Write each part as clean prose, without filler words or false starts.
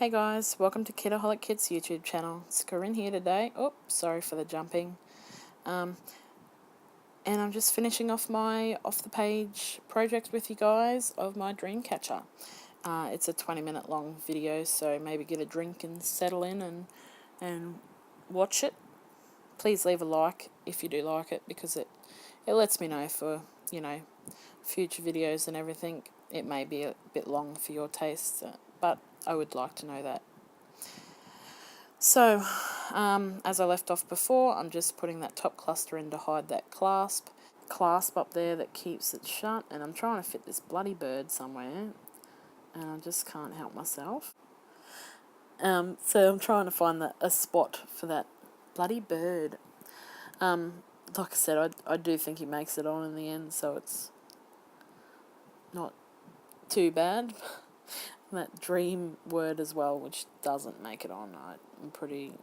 Hey guys, welcome to Kitaholic Kits YouTube channel. It's Corrine here today. Oh, sorry for the jumping. And I'm just finishing off my off-the-page project with you guys of my dream catcher. It's a 20-minute long video, so maybe get a drink and settle in and watch it. Please leave a like if you do like it, because it lets me know for, future videos and everything. It may be a bit long for your taste, but I would like to know that. So, as I left off before, I'm just putting that top cluster in to hide that clasp up there that keeps it shut, and I'm trying to fit this bloody bird somewhere, and I just can't help myself. So I'm trying to find a spot for that bloody bird. Like I said, I do think he makes it on in the end, so it's not too bad. That dream word as well, which doesn't make it on. I'm pretty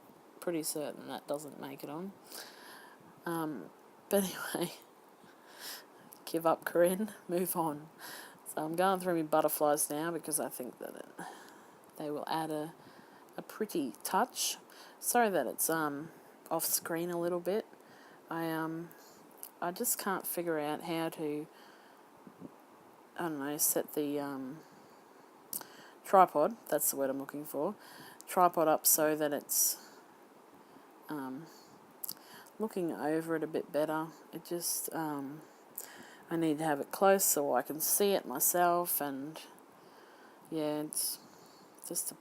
certain that doesn't make it on. But anyway, give up, Corrine. Move on. So I'm going through my butterflies now because I think that they will add a pretty touch. Sorry that it's off screen a little bit. I just can't figure out how to, I don't know, set the tripod, that's the word I'm looking for, tripod up so that it's looking over it a bit better. It just, I need to have it close so I can see it myself, and yeah, it's just a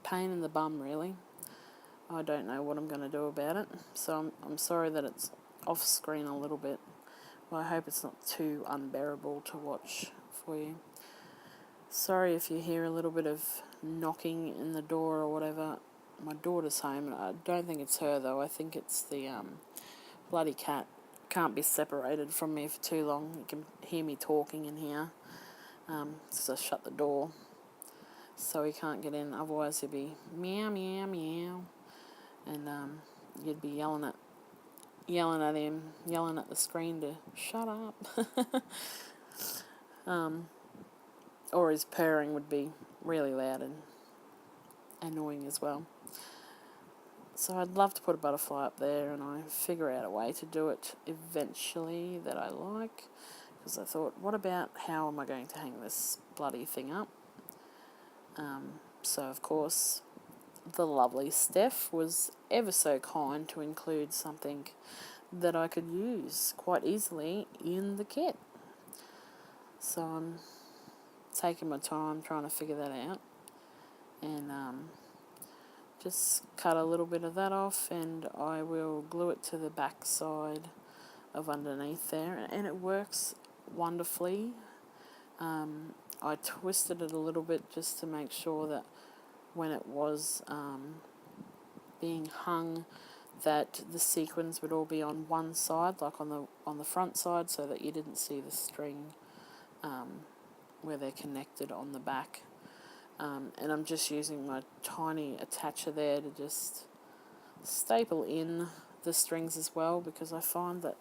pain in the bum really. I don't know what I'm going to do about it, so I'm sorry that it's off screen a little bit. Well, I hope it's not too unbearable to watch for you. Sorry if you hear a little bit of knocking in the door or whatever. My daughter's home, and I don't think it's her though. I think it's the bloody cat. Can't be separated from me for too long. You can hear me talking in here, because I shut the door, so he can't get in. Otherwise he'd be meow meow meow, and you'd be yelling at him, yelling at the screen to shut up. Or his purring would be really loud and annoying as well. So I'd love to put a butterfly up there, and I figure out a way to do it eventually that I like, because I thought, what about how am I going to hang this bloody thing up? So of course the lovely Steph was ever so kind to include something that I could use quite easily in the kit. So I'm taking my time trying to figure that out, and just cut a little bit of that off, and I will glue it to the back side of underneath there, and it works wonderfully. I twisted it a little bit just to make sure that when it was being hung, that the sequins would all be on one side, like on the front side, so that you didn't see the string where they're connected on the back. And I'm just using my tiny attacher there to just staple in the strings as well, because I find that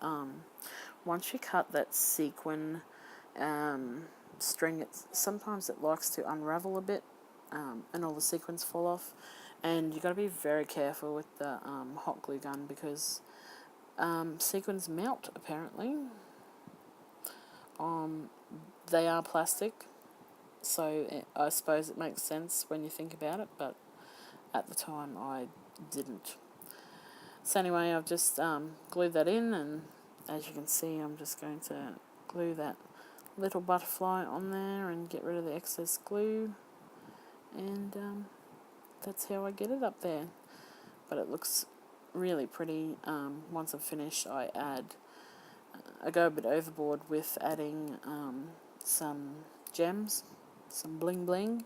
once you cut that sequin string, sometimes it likes to unravel a bit, and all the sequins fall off, and you've got to be very careful with the hot glue gun, because sequins melt apparently. They are plastic, so I suppose it makes sense when you think about it, but at the time I didn't. So anyway, I've just glued that in, and as you can see, I'm just going to glue that little butterfly on there and get rid of the excess glue, and that's how I get it up there. But it looks really pretty. Once I've finished, I go a bit overboard with adding some gems, some bling bling,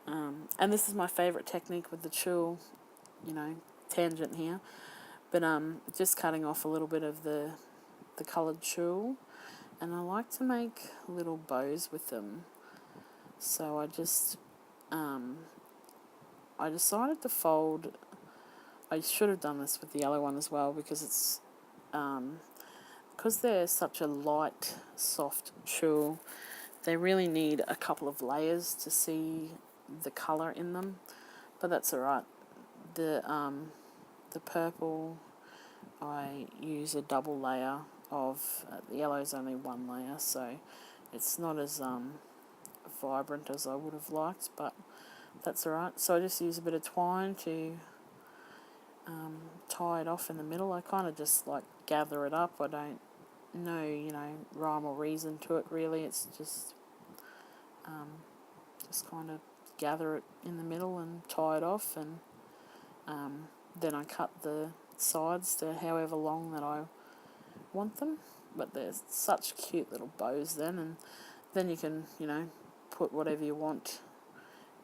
and this is my favourite technique with the tulle, tangent here, but just cutting off a little bit of the coloured tulle, and I like to make little bows with them. So I decided to fold. I should have done this with the yellow one as well, because it's because they're such a light, soft tulle, they really need a couple of layers to see the colour in them, but that's alright. The purple, I use a double layer of, the yellow's only one layer, so it's not as vibrant as I would have liked, but that's alright. So I just use a bit of twine to tie it off in the middle. I kind of just like gather it up. I don't know, rhyme or reason to it really. It's just kind of gather it in the middle and tie it off, and then I cut the sides to however long that I want them. But they're such cute little bows then, and then you can, put whatever you want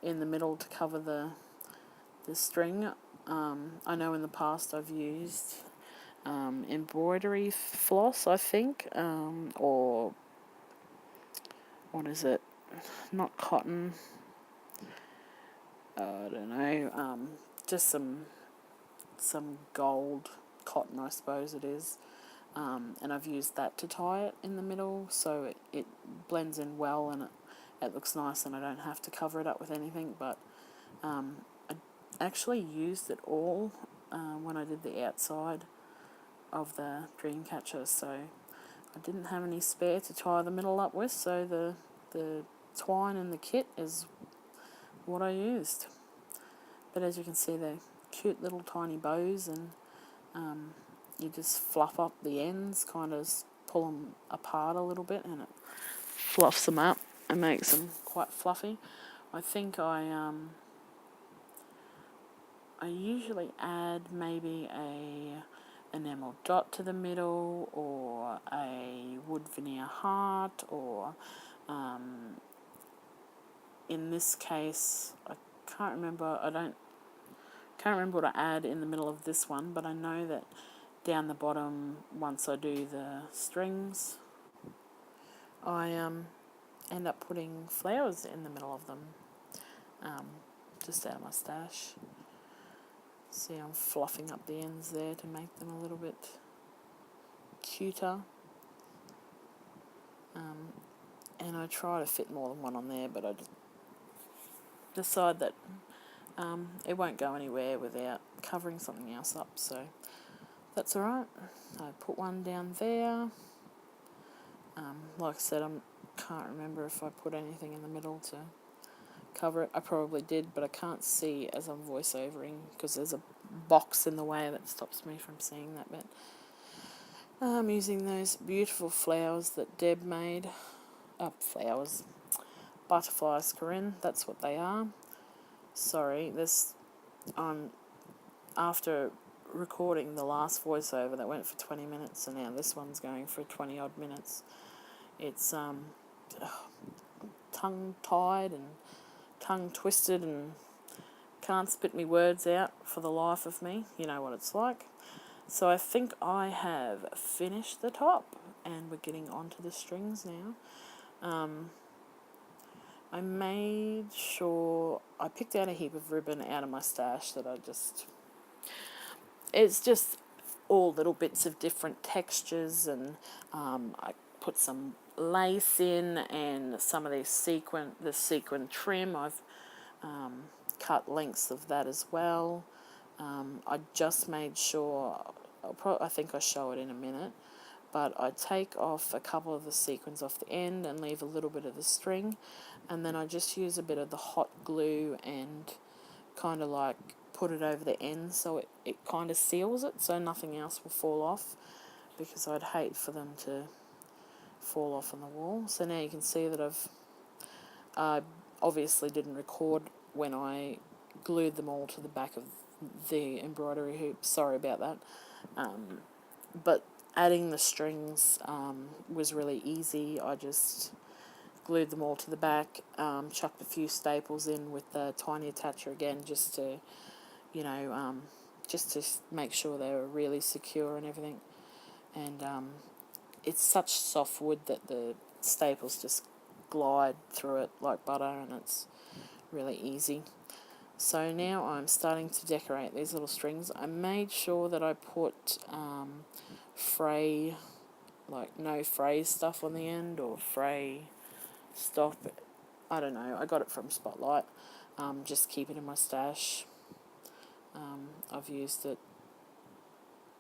in the middle to cover the string. I know in the past I've used embroidery floss, I think, or what is it? Not cotton. I don't know. Just some gold cotton, I suppose it is. And I've used that to tie it in the middle, so it blends in well and it looks nice, and I don't have to cover it up with anything. But I actually used it all when I did the outside of the dream catcher, so I didn't have any spare to tie the middle up with, so the twine in the kit is what I used. But as you can see, they're cute little tiny bows, and you just fluff up the ends, kind of pull them apart a little bit, and it fluffs them up and makes them quite fluffy. I think I usually add maybe a enamel dot to the middle, or a wood veneer heart, or in this case I can't remember what I add in the middle of this one, but I know that down the bottom, once I do the strings, I end up putting flowers in the middle of them, just out of my stash. See, I'm fluffing up the ends there to make them a little bit cuter. And I try to fit more than one on there, but I just decide that it won't go anywhere without covering something else up, so that's alright. I put one down there. Like I said, I can't remember if I put anything in the middle to cover it. I probably did, but I can't see as I'm voiceovering because there's a box in the way that stops me from seeing that bit. I'm using those beautiful flowers that Deb made. Butterflies, Corrine, that's what they are. Sorry, after recording the last voiceover that went for 20 minutes, and now this one's going for 20 odd minutes. It's tongue-tied and tongue-twisted and can't spit me words out for the life of me. You know what it's like. So I think I have finished the top, and we're getting onto the strings now. I made sure I picked out a heap of ribbon out of my stash that it's just all little bits of different textures, and I put some lace in, and some of the sequin trim, I've cut lengths of that as well. I just made sure, I think I'll show it in a minute, but I take off a couple of the sequins off the end and leave a little bit of the string, and then I just use a bit of the hot glue and kind of like put it over the end so it kind of seals it so nothing else will fall off, because I'd hate for them to fall off on the wall. So now you can see that I obviously didn't record when I glued them all to the back of the embroidery hoop. Sorry about that. But adding the strings was really easy. I just glued them all to the back, chucked a few staples in with the tiny attacher again, just to make sure they were really secure and everything. And it's such soft wood that the staples just glide through it like butter, and it's really easy. So now I'm starting to decorate these little strings. I made sure that I put fray, like no fray stuff on the end, or fray stop. I don't know, I got it from Spotlight. just keep it in my stash. I've used it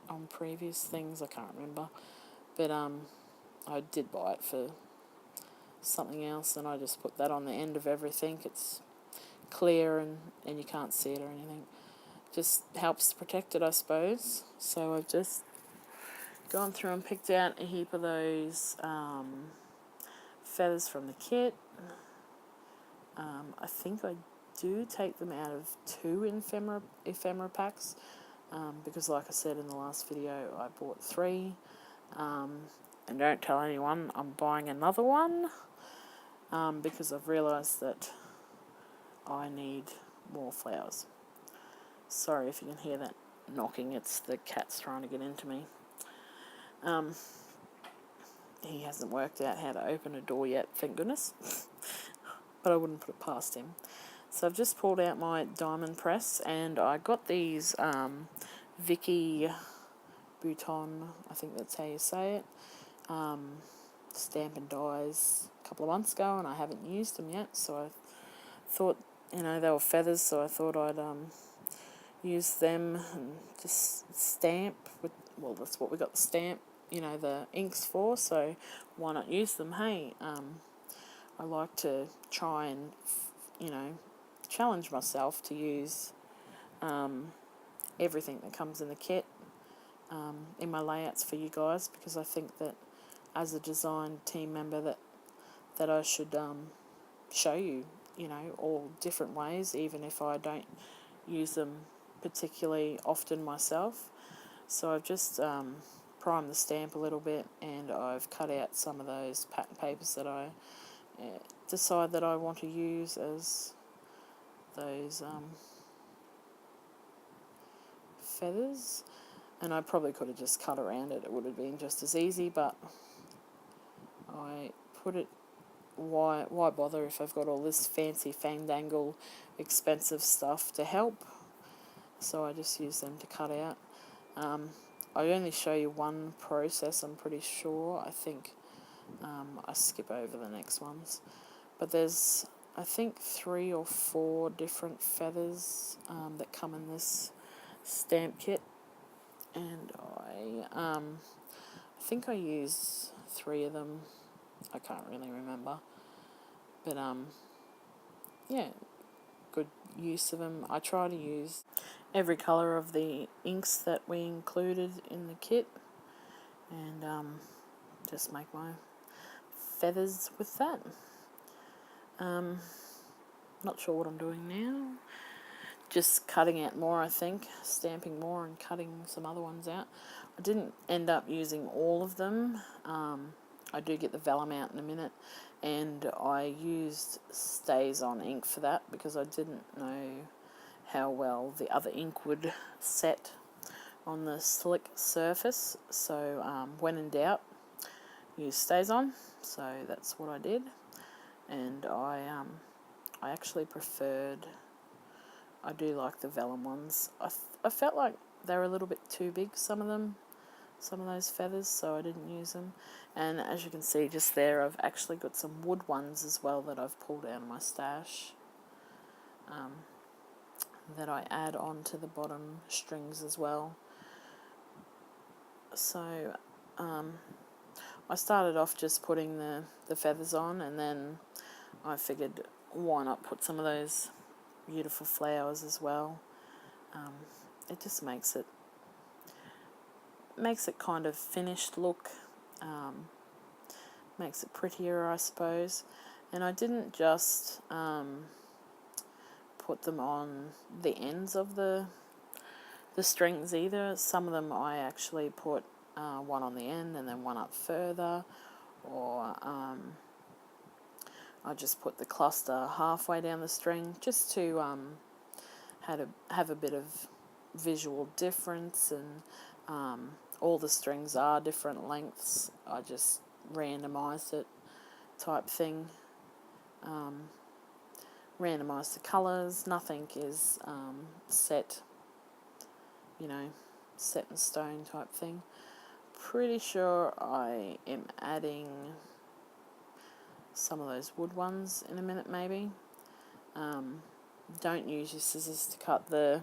on previous things, I can't remember, but I did buy it for something else, and I just put that on the end of everything. It's clear and you can't see it or anything. Just helps protect it, I suppose. So I've just gone through and picked out a heap of those feathers from the kit. I think I do take them out of 2 ephemera packs, because like I said in the last video, I bought 3, and don't tell anyone I'm buying another one, because I've realised that I need more flowers. Sorry if you can hear that knocking, it's the cat's trying to get into me. He hasn't worked out how to open a door yet, thank goodness, but I wouldn't put it past him. So I've just pulled out my diamond press, and I got these Vicky Bouton, I think that's how you say it, Stamp and Dies a couple of months ago, and I haven't used them yet, so I thought, they were feathers, so I thought I'd use them and just stamp with, well, that's what we got the stamp, the inks for, so why not use them? Hey, I like to try and, challenge myself to use everything that comes in the kit in my layouts for you guys, because I think that as a design team member that I should show you, all different ways, even if I don't use them particularly often myself. So I've just primed the stamp a little bit, and I've cut out some of those pattern papers that I decide that I want to use as those feathers, and I probably could have just cut around it would have been just as easy, but I put it, why bother if I've got all this fancy fandangle expensive stuff to help, so I just use them to cut out. I only show you one process, I'm pretty sure. I think I skip over the next ones, but there's, I think, 3 or 4 different feathers that come in this stamp kit, and I think I use 3 of them. I can't really remember, but yeah, good use of them. I try to use every colour of the inks that we included in the kit, and just make my feathers with that. Not sure what I'm doing now. Just cutting out more, I think, stamping more and cutting some other ones out. I didn't end up using all of them. I do get the vellum out in a minute, and I used Stays On ink for that because I didn't know how well the other ink would set on the slick surface. So when in doubt, use Stays On. So that's what I did, and I actually preferred, I do like the vellum ones. I felt like they were a little bit too big, some of those feathers, so I didn't use them. And as you can see just there, I've actually got some wood ones as well that I've pulled out of my stash, that I add on to the bottom strings as well. So I started off just putting the feathers on, and then I figured why not put some of those beautiful flowers as well. It just makes it kind of finished look, makes it prettier, I suppose. And I didn't just put them on the ends of the strings either. Some of them I actually put one on the end and then one up further, or I just put the cluster halfway down the string, just to have a bit of visual difference. And all the strings are different lengths. I just randomised it, type thing. Randomised the colours. Nothing is set, set in stone type thing. Pretty sure I am adding some of those wood ones in a minute, maybe. don't use your scissors to cut the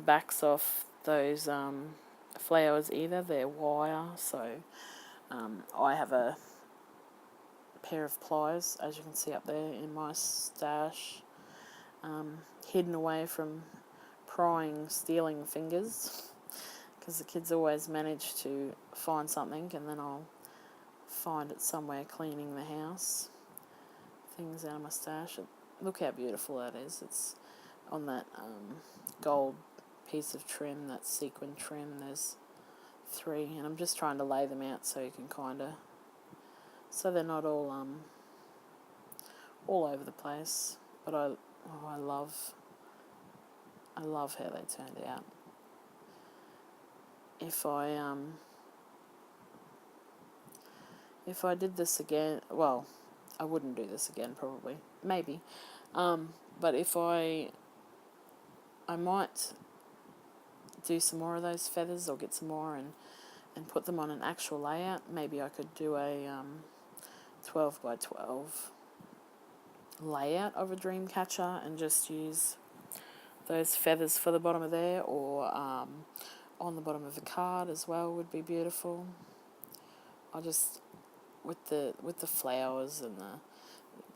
backs off those flowers either. They're wire, so I have a pair of pliers, as you can see up there in my stash, hidden away from prying, stealing fingers, because the kids always manage to find something, and then I'll find it somewhere cleaning the house. Things out of my stash. Look how beautiful that is. It's on that gold piece of trim, that sequin trim. There's 3, and I'm just trying to lay them out so you can kind of, so they're not all over the place. But I love how they turned out. If I did this again, well, I wouldn't do this again probably, maybe, but if I might do some more of those feathers, or get some more and put them on an actual layout. Maybe I could do a 12 by 12 layout of a dream catcher and just use those feathers for the bottom of there, or on the bottom of the card as well would be beautiful. I just, with the flowers and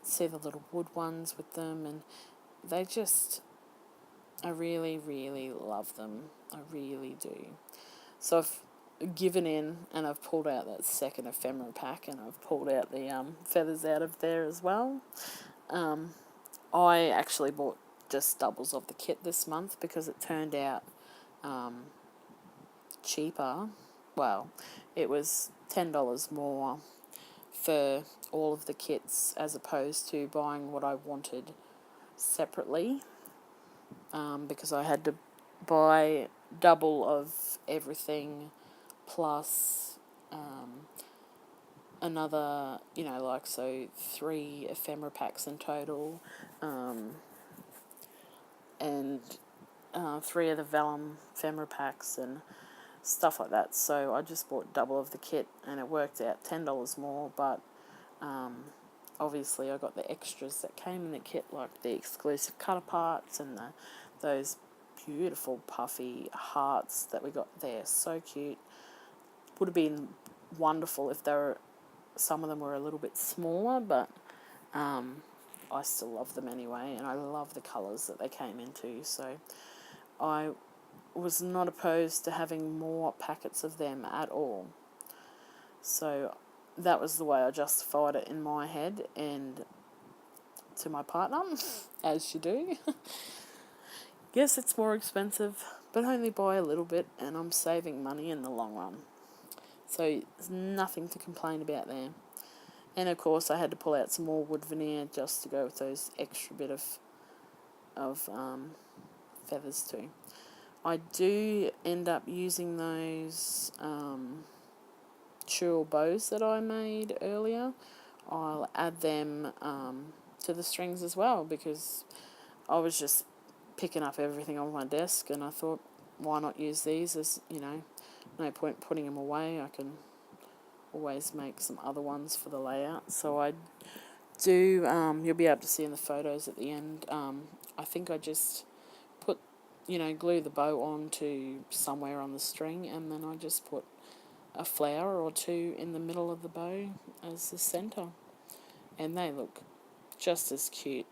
see the little wood ones with them, and they just, I really, really love them. I really do. So I've given in, and I've pulled out that second ephemera pack, and I've pulled out the feathers out of there as well. I actually bought just doubles of the kit this month because it turned out cheaper. Well, it was $10 more for all of the kits as opposed to buying what I wanted separately, because I had to buy double of everything plus another, like, so 3 ephemera packs in total, and 3 of the vellum ephemera packs and stuff like that. So I just bought double of the kit, and it worked out $10 more, but obviously I got the extras that came in the kit, like the exclusive cutter parts and those beautiful puffy hearts that we got there. So cute. Would have been wonderful if some of them were a little bit smaller, but I still love them anyway, and I love the colours that they came into, so I was not opposed to having more packets of them at all. So that was the way I justified it in my head, and to my partner, as you do. Yes, it's more expensive, but only by a little bit, and I'm saving money in the long run. So there's nothing to complain about there. And of course I had to pull out some more wood veneer just to go with those extra bit of feathers too. I do end up using those tulle bows that I made earlier. I'll add them to the strings as well, because I was just picking up everything on my desk, and I thought, why not use these? As no point putting them away. I can always make some other ones for the layout. So I do, you'll be able to see in the photos at the end, I think I just put, glue the bow on to somewhere on the string, and then I just put a flower or 2 in the middle of the bow as the centre, and they look just as cute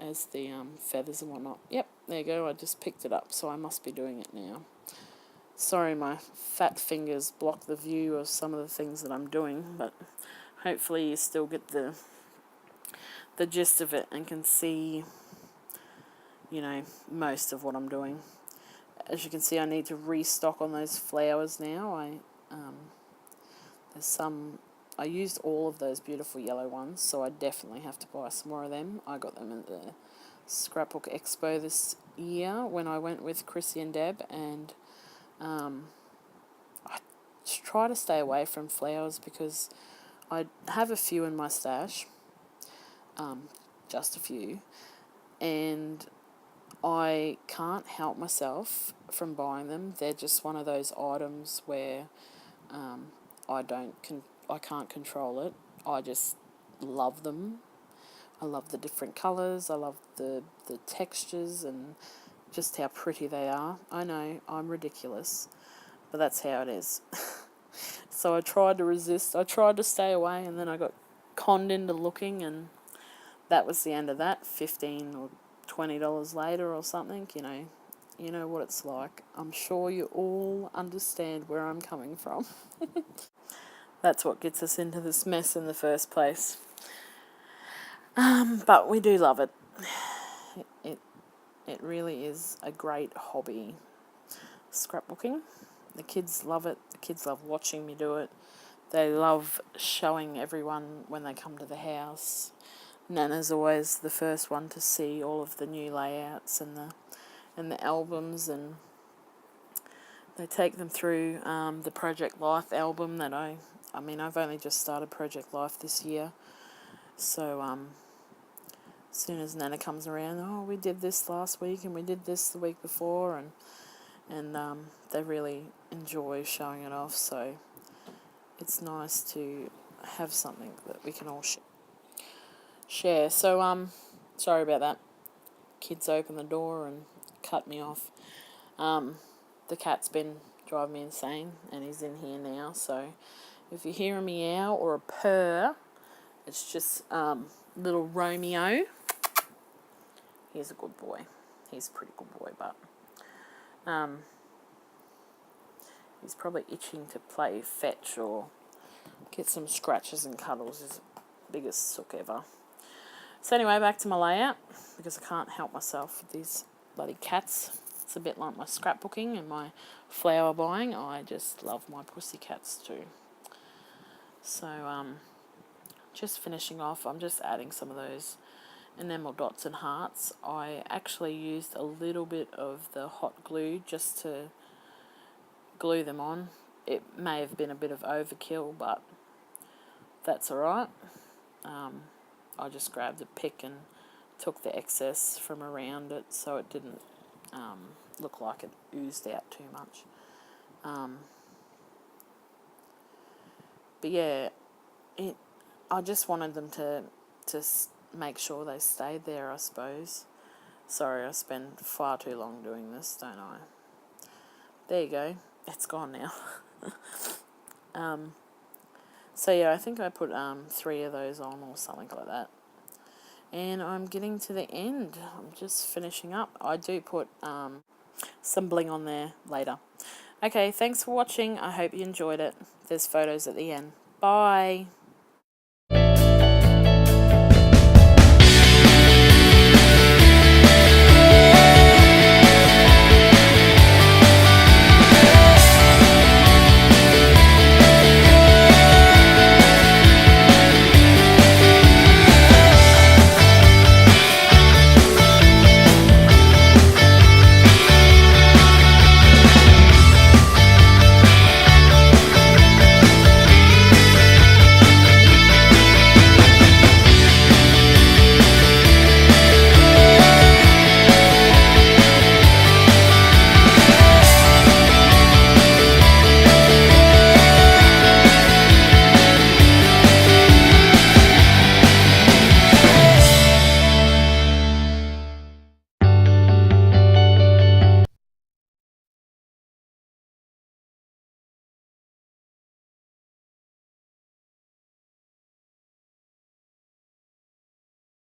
as the feathers and whatnot. Yep, there you go. I just picked it up, so I must be doing it now. Sorry, my fat fingers block the view of some of the things that I'm doing, but hopefully you still get the gist of it and can see, most of what I'm doing. As you can see, I need to restock on those flowers now. I used all of those beautiful yellow ones, so I definitely have to buy some more of them. I got them at the Scrapbook Expo this year when I went with Chrissy and Deb, and I try to stay away from flowers because I have a few in my stash, just a few, and I can't help myself from buying them. They're just one of those items where I can't control it. I just love them. I love the different colours, I love the textures and just how pretty they are. I know, I'm ridiculous, but that's how it is. So I tried to resist, I tried to stay away, and then I got conned into looking, and that was the end of that. $15 or $20 later or something, you know what it's like. I'm sure you all understand where I'm coming from. That's what gets us into this mess in the first place. But we do love it. It really is a great hobby, scrapbooking. The kids love it. The kids love watching me do it. They love showing everyone when they come to the house. Nana's always the first one to see all of the new layouts and the albums, and they take them through the Project Life album that I've only just started Project Life this year. So as soon as Nana comes around, we did this last week and we did this the week before, and they really enjoy showing it off. So it's nice to have something that we can all share. So sorry about that. Kids opened the door and cut me off. The cat's been driving me insane, and he's in here now. So if you hear a meow or a purr, it's just little Romeo. He's a good boy. He's a pretty good boy, but he's probably itching to play fetch or get some scratches and cuddles. He's the biggest sook ever. So anyway, back to my layout, because I can't help myself with these bloody cats. It's a bit like my scrapbooking and my flower buying. I just love my pussy cats too. So just finishing off, I'm just adding some of those enamel dots and hearts. I actually used a little bit of the hot glue just to glue them on. It may have been a bit of overkill, but that's alright. I just grabbed a pick and took the excess from around it so it didn't look like it oozed out too much. But yeah, I just wanted them to make sure they stayed there, I suppose. Sorry, I spend far too long doing this, don't I? There you go. It's gone now. So yeah, I think I put 3 of those on or something like that. And I'm getting to the end. I'm just finishing up. I do put some bling on there later. Okay, thanks for watching. I hope you enjoyed it. There's photos at the end. Bye.